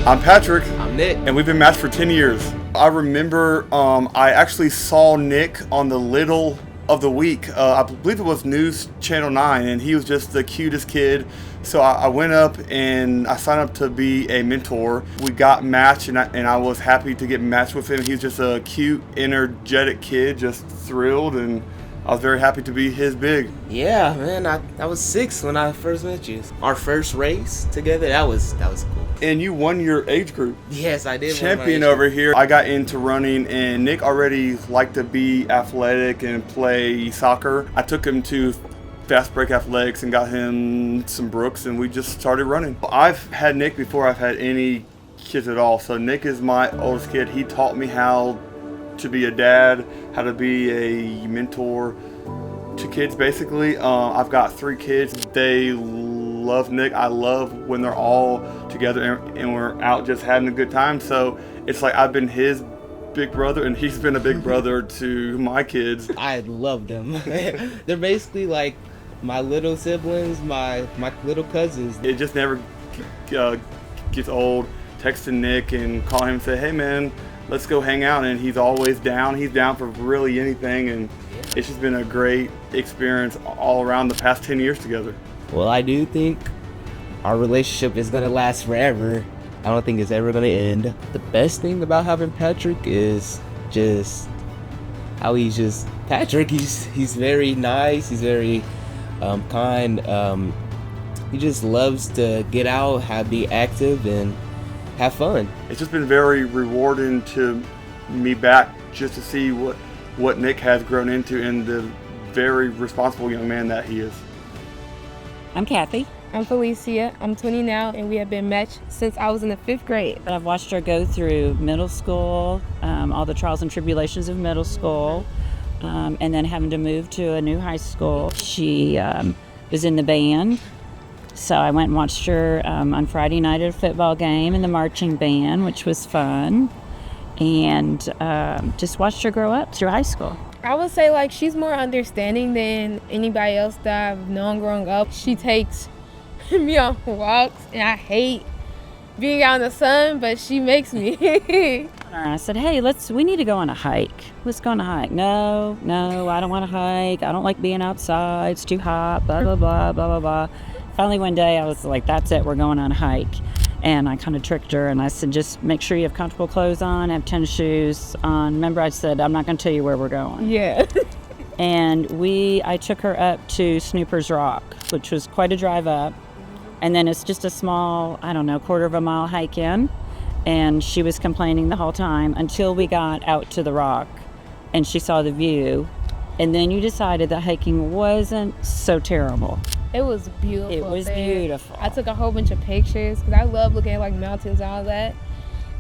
I'm Patrick. I'm Nick. And we've been matched for 10 years. I remember I actually saw Nick on the Little of the Week. I believe it was News Channel 9, and he was just the cutest kid. So I went up and I signed up to be a mentor. We got matched, and I was happy to get matched with him. He's just a cute, energetic kid, just thrilled, and I was very happy to be his big. Yeah, man, I was 6 when I first met you. Our first race together, that was cool. And you won your age group. Yes, I did. Champion over here. I got into running, and Nick already liked to be athletic and play soccer. I took him to Fast Break Athletics and got him some Brooks, and we just started running. I've had Nick before I've had any kids at all. So Nick is my oldest kid. He taught me how to be a dad, how to be a mentor to kids, basically. I've got 3 kids. They love Nick. I love when they're all together and we're out just having a good time. So it's like I've been his big brother and he's been a big brother to my kids. I love them. They're basically like my little siblings, my little cousins. It just never gets old texting Nick and calling him and say, hey man, let's go hang out, and he's always down. He's down for really anything, and it's just been a great experience all around the past 10 years together. Well, I do think our relationship is going to last forever. I don't think it's ever going to end. The best thing about having Patrick is just how he's just Patrick. He's very nice. He's very kind. He just loves to get out, be active, and have fun. It's just been very rewarding to me back just to see what Nick has grown into and the very responsible young man that he is. I'm Kathy. I'm Phylicia. I'm 20 now, and we have been matched since I was in the 5th grade. I've watched her go through middle school, all the trials and tribulations of middle school, and then having to move to a new high school. She was in the band. So I went and watched her on Friday night at a football game in the marching band, which was fun, and just watched her grow up through high school. I would say like she's more understanding than anybody else that I've known growing up. She takes me on walks, and I hate being out in the sun, but she makes me. I said, hey, we need to go on a hike. Let's go on a hike. No, I don't want to hike. I don't like being outside. It's too hot, blah, blah, blah, blah, blah, blah. Finally, one day, I was like, that's it, we're going on a hike. And I kind of tricked her, and I said, just make sure you have comfortable clothes on, have tennis shoes on. Remember, I said, I'm not going to tell you where we're going. Yeah. And I took her up to Snooper's Rock, which was quite a drive up. And then it's just a small, quarter of a mile hike in. And she was complaining the whole time until we got out to the rock, and she saw the view. And then you decided that hiking wasn't so terrible. It was beautiful. It was beautiful. I took a whole bunch of pictures because I love looking at like mountains and all that.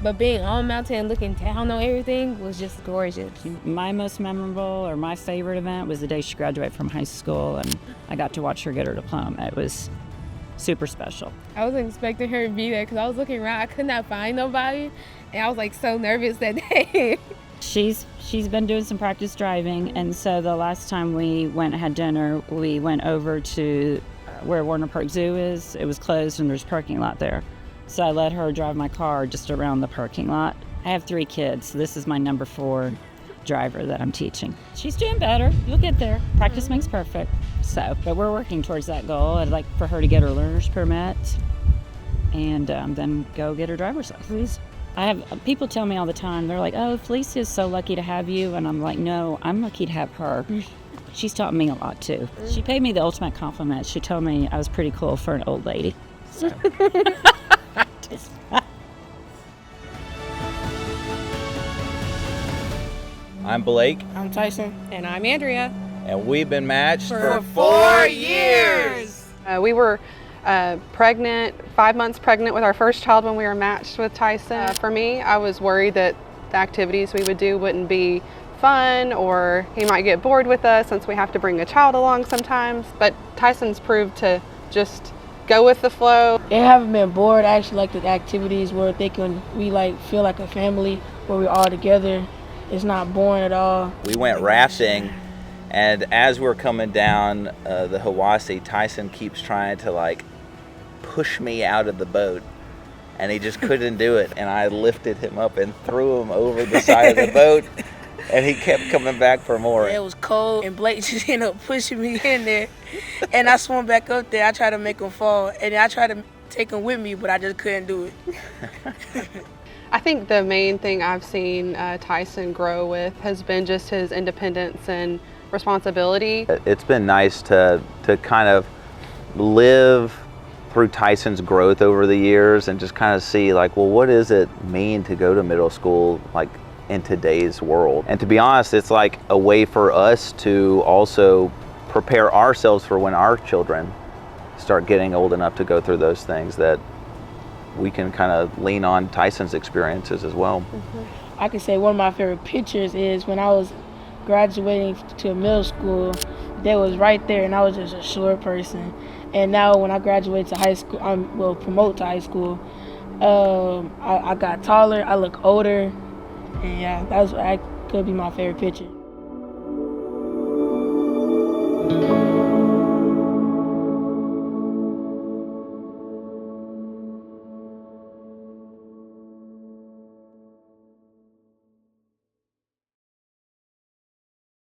But being on mountain and looking down on everything was just gorgeous. My most memorable or my favorite event was the day she graduated from high school, and I got to watch her get her diploma. It was super special. I wasn't expecting her to be there because I was looking around. I could not find nobody, and I was like so nervous that day. She's been doing some practice driving, and so the last time we went and had dinner, we went over to where Warner Park Zoo is. It was closed and there's a parking lot there. So I let her drive my car just around the parking lot. I have 3 kids, so this is my number 4 driver that I'm teaching. She's doing better. You'll get there. Practice makes perfect. But we're working towards that goal. I'd like for her to get her learner's permit and then go get her driver's license. People tell me all the time, they're like, oh, Phylicia is so lucky to have you. And I'm like, no, I'm lucky to have her. She's taught me a lot too. She paid me the ultimate compliment. She told me I was pretty cool for an old lady. So. I'm Blake. I'm Tyson. And I'm Andrea. And we've been matched for 4 years. We were pregnant, 5 months pregnant with our first child when we were matched with Tyson. For me, I was worried that the activities we would do wouldn't be fun, or he might get bored with us since we have to bring a child along sometimes. But Tyson's proved to just go with the flow. They haven't been bored. I actually like the activities where we feel like a family where we're all together. It's not boring at all. We went rafting, and as we're coming down the Hiwassee, Tyson keeps trying to push me out of the boat. and he just couldn't do it. And I lifted him up and threw him over the side of the boat, and he kept coming back for more. It was cold, and Blake just ended up pushing me in there, and I swam back up there. I tried to make him fall, and I tried to take him with me, but I just couldn't do it. I think the main thing I've seen Tyson grow with has been just his independence and responsibility. It's been nice to kind of live through Tyson's growth over the years and just kind of see like, well, what does it mean to go to middle school like in today's world? And to be honest, it's like a way for us to also prepare ourselves for when our children start getting old enough to go through those things, that we can kind of lean on Tyson's experiences as well. I can say one of my favorite pictures is when I was graduating to middle school. They was right there, and I was just a short person. And now when I graduate to high school, promote to high school, I got taller, I look older, and yeah, that could be my favorite picture.